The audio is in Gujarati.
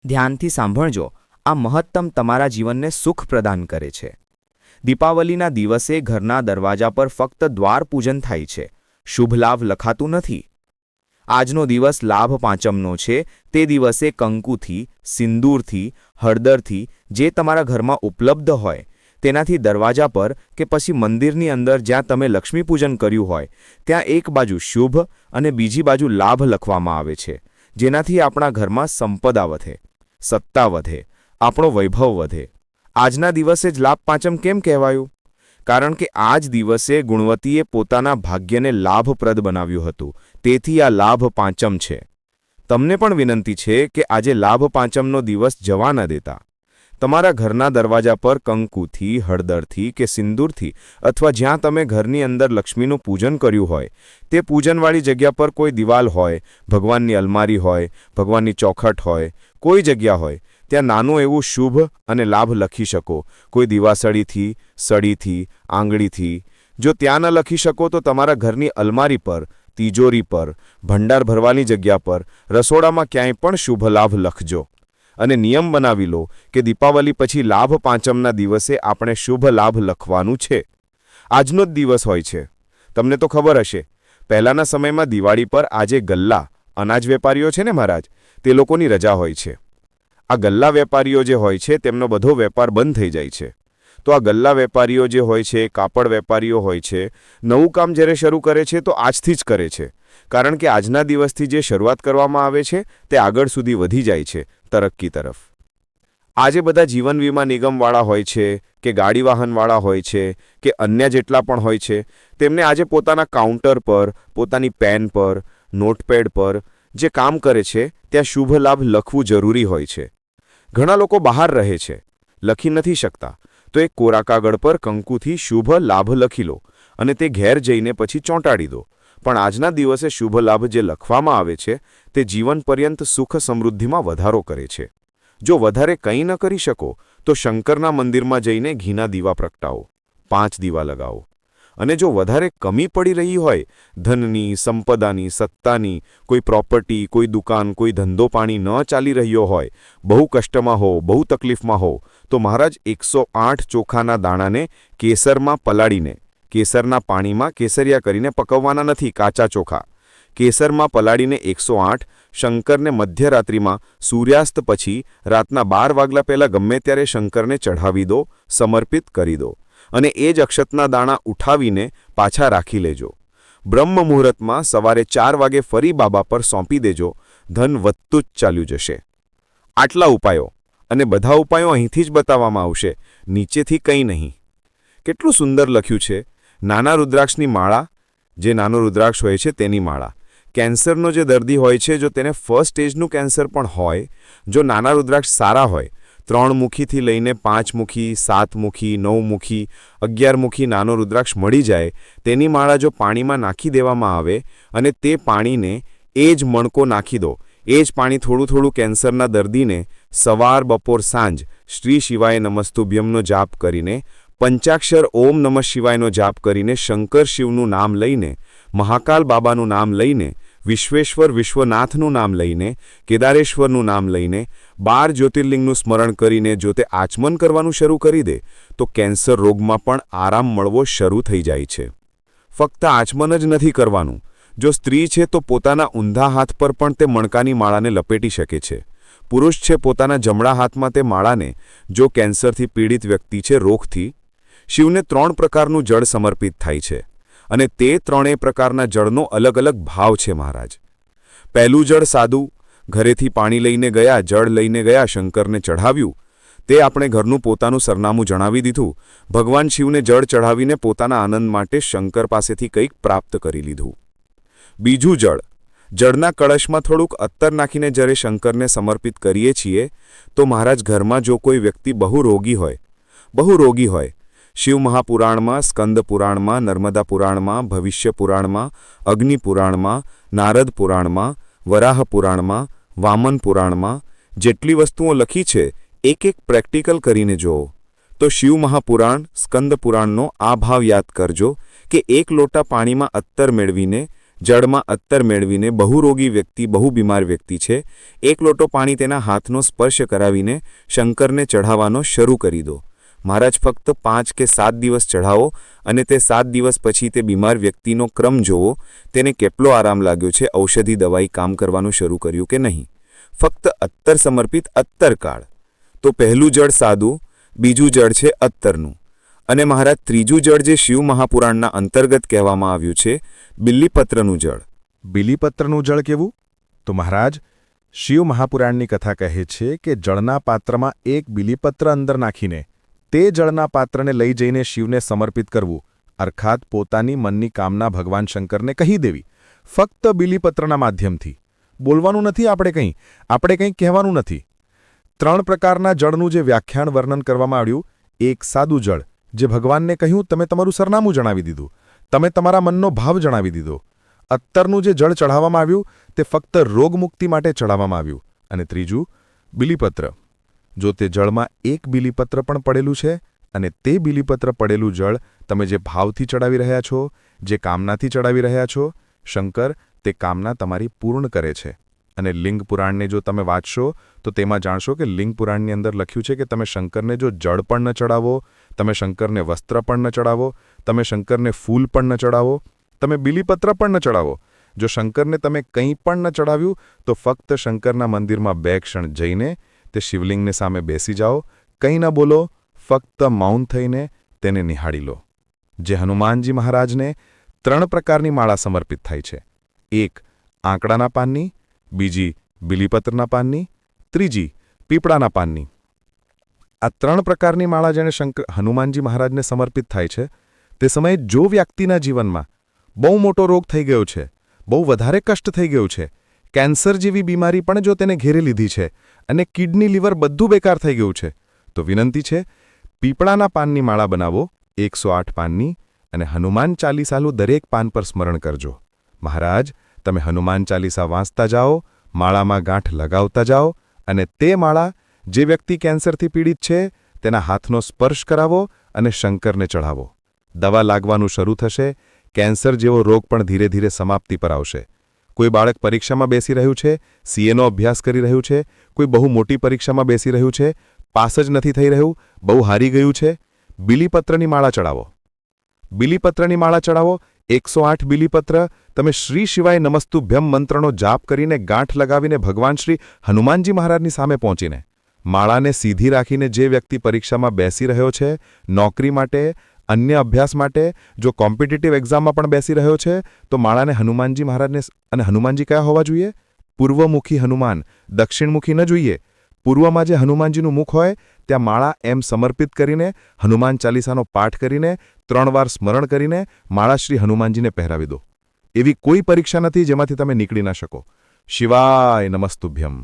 ધ્યાનથી સાંભળજો, આ મહત્તમ તમારા જીવનને સુખ પ્રદાન કરે છે. દીપાવલીના દિવસે ઘરના દરવાજા પર ફક્ત દ્વાર પૂજન થાય છે, શુભ લાભ લખાતું નથી. આજનો દિવસ લાભ પાંચમનો છે. તે દિવસે કંકુથી, સિંદૂરથી, હળદરથી જે તમારા ઘરમાં ઉપલબ્ધ હોય તેનાથી દરવાજા પર કે પછી મંદિરની અંદર જ્યાં તમે લક્ષ્મી પૂજન કર્યું હોય ત્યાં એક બાજુ શુભ અને બીજી બાજુ લાભ લખવામાં આવે છે, જેનાથી આપણા ઘરમાં સંપદા વધે, સત્તા વધે, આપણો વૈભવ વધે. આજના દિવસે જ લાભ પાંચમ કેમ કહેવાયું? કારણ કે આ જ દિવસે ગુણવતીએ પોતાના ભાગ્યને લાભપ્રદ બનાવ્યું હતું, તેથી આ લાભ પાંચમ છે. તમને પણ વિનંતી છે કે આજે લાભ પાંચમનો દિવસ જવા ન દેતા. તમારા ઘરના દરવાજા પર કંકુથી, હળદરથી કે સિંદૂરથી અથવા જ્યાં તમે ઘરની અંદર લક્ષ્મીનું પૂજન કર્યું હોય તે પૂજનવાળી જગ્યા પર કોઈ દિવાલ હોય, ભગવાનની અલમારી હોય, ભગવાનની ચોખટ હોય, કોઈ જગ્યા હોય ત્યાં નાનું એવું શુભ અને લાભ લખી શકો. કોઈ દિવાસળીથી, સળીથી, આંગળીથી. જો ત્યાં ન લખી શકો તો તમારા ઘરની અલમારી પર, તિજોરી પર, ભંડાર ભરવાની જગ્યા પર, રસોડામાં ક્યાંય પણ શુભ લાભ લખજો. અને નિયમ બનાવી લો કે દીપાવલી પછી લાભ પાંચમના દિવસે આપણે શુભ લાભ લખવાનું છે. આજનો જ દિવસ હોય છે. તમને તો ખબર હશે, પહેલાંના સમયમાં દિવાળી પર આજે ગલ્લા, અનાજ વેપારીઓ છે ને મહારાજ, તે લોકોની રજા હોય છે. આ ગલ્લા વેપારીઓ જે હોય છે તેમનો બધો વેપાર બંધ થઈ જાય છે. તો આ ગલ્લા વેપારીઓ જે હોય છે, કાપડ વેપારીઓ હોય છે, નવું કામ જ્યારે શરૂ કરે છે તો આજથી જ કરે છે. કારણ કે આજના દિવસથી જે શરૂઆત કરવામાં આવે છે તે આગળ સુધી વધી જાય છે, તરક્કી તરફ. આજે બધા જીવન વીમા નિગમવાળા હોય છે કે ગાડી વાહનવાળા હોય છે કે અન્ય જેટલા પણ હોય છે, તેમને આજે પોતાના કાઉન્ટર પર, પોતાની પેન પર, નોટપેડ પર જે કામ કરે છે ત્યાં શુભ લાભ લખવું જરૂરી હોય છે. ઘણા લોકો બહાર રહે છે, લખી નથી શકતા, તો એક કોરા કાગળ પર કંકુથી શુભ લાભ લખી લો અને તે ઘેર જઈને પછી ચોંટાડી દો. પણ આજના દિવસે શુભ લાભ જે લખવામાં આવે છે તે જીવન પર્યંત સુખ સમૃદ્ધિમાં વધારો કરે છે. જો વધારે કંઈ ન કરી શકો તો શંકરના મંદિરમાં જઈને ઘીના દીવા પ્રગટાવો, 5 દીવા લગાવો. અને જો વધારે કમી પડી રહી હોય, ધનની, સંપદાની, સત્તાની, કોઈ પ્રોપર્ટી, કોઈ દુકાન, કોઈ ધંધો પાણી ન ચાલી રહ્યો હોય, બહુ કષ્ટમાં હો, બહુ તકલીફમાં હો, તો મહારાજ 108 ચોખાના દાણાને કેસરમાં પલાળીને, કેસરના પાણીમાં કેસરિયા કરીને પકવવાના નથી, કાચા ચોખા, કેસરમાં પલાળીને 108 શંકરને મધ્યરાત્રિમાં સૂર્યાસ્ત પછી રાતના 12 વાગ્યા પહેલાં ગમે ત્યારે શંકરને ચઢાવી દો, સમર્પિત કરી દો. અને એ જ અક્ષતના દાણા ઉઠાવીને પાછા રાખી લેજો. બ્રહ્મ મુહૂર્તમાં સવારે 4 વાગે ફરી બાબા પર સોંપી દેજો. ધન વધતું જ ચાલ્યું જશે. આટલા ઉપાયો, અને બધા ઉપાયો અહીંથી જ બતાવવામાં આવશે, નીચેથી કંઈ નહીં. કેટલું સુંદર લખ્યું છે. નાના રુદ્રાક્ષની માળા, જે નાનો રુદ્રાક્ષ હોય છે તેની માળા. કેન્સરનો જે દર્દી હોય છે, જો તેને ફર્સ્ટ સ્ટેજનું કેન્સર પણ હોય, જો નાના રુદ્રાક્ષ સારા હોય, 3 મુખીથી લઈને 5 મુખી, 7 મુખી, 9 મુખી, 11 મુખી નાનો રુદ્રાક્ષ મળી જાય, તેની માળા જો પાણીમાં નાખી દેવામાં આવે અને તે પાણીને એ જ મણકો નાખી દો, એ જ પાણી થોડું થોડું કેન્સરના દર્દીને સવાર, બપોર, સાંજ શ્રી શિવાય નમસ્તુભ્યમનો જાપ કરીને, પંચાક્ષર ઓમ નમઃ શિવાયનો જાપ કરીને, શંકર શિવનું નામ લઈને, મહાકાલ બાબાનું નામ લઈને, વિશ્વેશ્વર વિશ્વનાથનું નામ લઈને, કેદારેશ્વરનું નામ લઈને, 12 જ્યોતિર્લિંગનું સ્મરણ કરીને જો તે આચમન કરવાનું શરૂ કરી દે તો કેન્સર રોગમાં પણ આરામ મળવો શરૂ થઈ જાય છે. ફક્ત આચમન જ નથી કરવાનું. જો સ્ત્રી છે તો પોતાના ઊંધા હાથ પર પણ તે મણકાની માળાને લપેટી શકે છે. પુરુષ છે પોતાના જમણા હાથમાં તે માળાને, જો કેન્સરથી પીડિત વ્યક્તિ છે, રોગથી. શિવને 3 પ્રકારનું જળ સમર્પિત થાય છે અને તે 3 પ્રકારના જળનો અલગ અલગ ભાવ છે મહારાજ. પહેલું જળ સાદું, ઘરેથી પાણી લઈને ગયા, જળ લઈને ગયા, શંકરને ચઢાવ્યું, તે આપણે ઘરનું પોતાનું સરનામું જણાવી દીધું, ભગવાન શિવને જળ ચઢાવીને પોતાના આનંદ માટે શંકર પાસેથી કંઈક પ્રાપ્ત કરી લીધું. બીજું જળ, જળના કળશમાં થોડુંક અત્તર નાખીને જ્યારે શંકરને સમર્પિત કરીએ છીએ તો મહારાજ ઘરમાં જો કોઈ વ્યક્તિ બહુ રોગી હોય, શિવ મહાપુરાણમાં, સ્કંદ પુરાણમાં, નર્મદા પુરાણમાં, ભવિષ્ય પુરાણમાં, અગ્નિ પુરાણમાં, નારદ પુરાણમાં, વરાહ પુરાણમાં, વામન પુરાણમાં જેટલી વસ્તુઓ લખી છે એક એક પ્રેક્ટિકલ કરીને જુઓ તો શિવ મહાપુરાણ, સ્કંદ પુરાણનો આ ભાવ યાદ કરજો કે 1 લોટા પાણીમાં અત્તર મેળવીને જળમાં અત્તર મેળવીને બહુ રોગી વ્યક્તિ બહુ બીમાર વ્યક્તિ છે, 1 લોટો પાણી તેના હાથનો સ્પર્શ કરાવીને શંકરને ચઢાવવાનો શરૂ કરી દો. મહારાજ ફક્ત 5 કે 7 દિવસ ચઢાવો અને તે 7 દિવસ પછી તે બીમાર વ્યક્તિનો ક્રમ જોવો, તેને કેટલો આરામ લાગ્યો છે, ઔષધિ દવાઈ કામ કરવાનું શરૂ કર્યું કે નહીં. ફક્ત અત્તર સમર્પિત અત્તરકાળ. તો પહેલું જળ સાદું, બીજું જળ છે અત્તરનું, અને મહારાજ ત્રીજું જળ જે શિવ મહાપુરાણના અંતર્ગત કહેવામાં આવ્યું છે, બિલ્લીપત્રનું જળ. બિલીપત્રનું જળ કેવું? તો મહારાજ, શિવ મહાપુરાણની કથા કહે છે કે જળના પાત્રમાં એક બિલીપત્ર અંદર નાખીને તે જળના પાત્રને લઈ જઈને શિવને સમર્પિત કરવું, અર્થાત પોતાની મનની કામના ભગવાન શંકરને કહી દેવી, ફક્ત બિલીપત્રના માધ્યમથી. બોલવાનું નથી આપણે કંઈ કહેવાનું નથી. 3 પ્રકારના જળનું જે વ્યાખ્યાન વર્ણન કરવામાં આવ્યું, એક સાદું જળ, જે ભગવાનને કહ્યું તમે તમારું સરનામું જણાવી દીધું, તમે તમારા મનનો ભાવ જણાવી દીધો. અત્તરનું જે જળ ચઢાવવામાં આવ્યું તે ફક્ત રોગમુક્તિ માટે ચઢાવવામાં આવ્યું. અને ત્રીજું બિલીપત્ર. જો તે જળમાં એક બિલીપત્ર પણ પડેલું છે અને તે બિલીપત્ર પડેલું જળ તમે જે ભાવથી ચડાવી રહ્યા છો, જે કામનાથી ચડાવી રહ્યા છો, શંકર તે કામના તમારી પૂર્ણ કરે છે. અને લિંગ પુરાણને જો તમે વાંચશો તો તેમાં જાણશો કે લિંગ પુરાણની અંદર લખ્યું છે કે તમે શંકરને જો જળ પણ ન ચડાવો, તમે શંકરને વસ્ત્ર પણ ન ચડાવો, તમે શંકરને ફૂલ પણ ન ચડાવો, તમે બિલીપત્ર પણ ન ચડાવો, જો શંકરને તમે કંઈ પણ ન ચડાવ્યું તો ફક્ત શંકરના મંદિરમાં 2 ક્ષણ જઈને તે શિવલિંગને સામે બેસી જાઓ, કંઈ ન બોલો, ફક્ત મૌન થઈને તેને નિહાળી લો. જે હનુમાનજી મહારાજને 3 પ્રકારની માળા સમર્પિત થાય છે. 1 આંકડાના પાનની, બીજી બિલીપત્રના પાનની, ત્રીજી પીપળાના પાનની. આ 3 પ્રકારની માળા જેને હનુમાનજી મહારાજને સમર્પિત થાય છે, તે સમયે જો વ્યક્તિના જીવનમાં બહુ મોટો રોગ થઈ ગયો છે, બહુ વધારે કષ્ટ થઈ ગયું છે, કેન્સર જેવી બીમારી પણ જો તેને ઘેરી લીધી છે અને કિડની લીવર બધું બેકાર થઈ ગયું છે, તો વિનંતી છે પીપળાના પાનની માળા બનાવો, 108 પાનની, અને હનુમાન ચાલીસાનું દરેક પાન પર સ્મરણ કરજો. મહારાજ, તમે હનુમાન ચાલીસા વાંચતા જાઓ, માળામાં ગાંઠ લગાવતા જાઓ, અને તે માળા જે વ્યક્તિ કેન્સરથી પીડિત છે તેના હાથનો સ્પર્શ કરાવો અને શંકરને ચઢાવો. દવા લાગવાનું શરૂ થશે, કેન્સર જેવો રોગ પણ ધીરે ધીરે સમાપ્તિ પર આવશે. કોઈ બાળક પરીક્ષામાં બેસી રહ્યું છે, સીએનો અભ્યાસ કરી રહ્યું છે, કોઈ બહુ મોટી પરીક્ષામાં બેસી રહ્યું છે, પાસ જ નથી થઈ રહ્યું, બહુ હારી ગયું છે, બિલીપત્રની માળા ચડાવો. બિલીપત્રની માળા ચડાવો, 108 બિલીપત્ર તમે શ્રી શિવાય નમસ્તુભ્યમ મંત્રનો જાપ કરીને ગાંઠ લગાવીને ભગવાન શ્રી હનુમાનજી મહારાજની સામે પહોંચીને માળાને સીધી રાખીને જે વ્યક્તિ પરીક્ષામાં બેસી રહ્યો છે, નોકરી માટે, અન્ય અભ્યાસ માટે, જો કોમ્પિટિટિવ એક્ઝામમાં પણ બેસી રહ્યો છે, તો માળાને હનુમાનજી મહારાજને, અને હનુમાનજી કયા હોવા જોઈએ? પૂર્વમુખી હનુમાન, દક્ષિણમુખી ન જોઈએ. પૂર્વમાં જે હનુમાનજીનું મુખ હોય ત્યાં માળા એમ સમર્પિત કરીને હનુમાન ચાલીસાનો પાઠ કરીને 3 વાર સ્મરણ કરીને માળા શ્રી હનુમાનજીને પહેરાવી દો. એવી કોઈ પરીક્ષા નથી જેમાંથી તમે નીકળી ના શકો. શિવાય નમસ્તુભ્યમ.